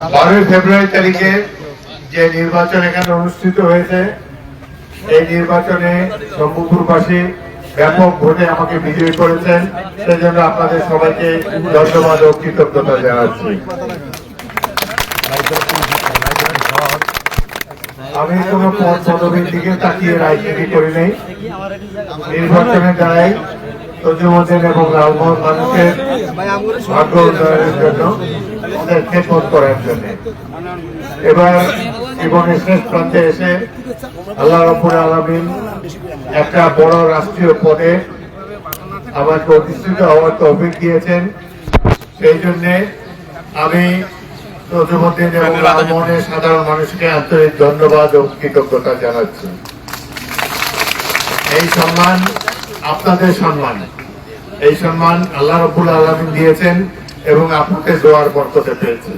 12 ফেব্রুয়ারি তারিখে যে নির্বাচন এখানে অনুষ্ঠিত হয়েছে, এই নির্বাচনে শম্ভুপুরবাসী ব্যাপক ভোটে আমাকে বিজয়ী করেছেন। সেজন্য আপনাদের সবাইকে ধন্যবাদ ও কৃতজ্ঞতা জানাচ্ছি। আমি কোন পদ পদবীর দিকে তাকিয়ে রাজনীতি করি নাই। নির্বাচনের দ্বারাই তজুমুদ্দিন এবং লালমোহন মানুষের ভাগ্য উন্নয়নের জন্য ওদের খেদমত করার জন্য এবার জীবনের শেষ প্রান্তে এসে আল্লাহ রাব্বুল আলামিন একটা বড় রাষ্ট্রীয় পদে আমাকে অধিষ্ঠিত হওয়ার তৌফিক দিয়েছেন। সেই জন্য আমি তজুমুদ্দিন এবং লালমোহনের সাধারণ মানুষকে আন্তরিক ধন্যবাদ ও কৃতজ্ঞতা জানাচ্ছি। এই সম্মান আপনাদের সম্মান, এই সম্মান আল্লাহ রাব্বুল আলামিন দিয়েছেন এবং আপনাদের দোয়ার বরকতে পেয়েছি।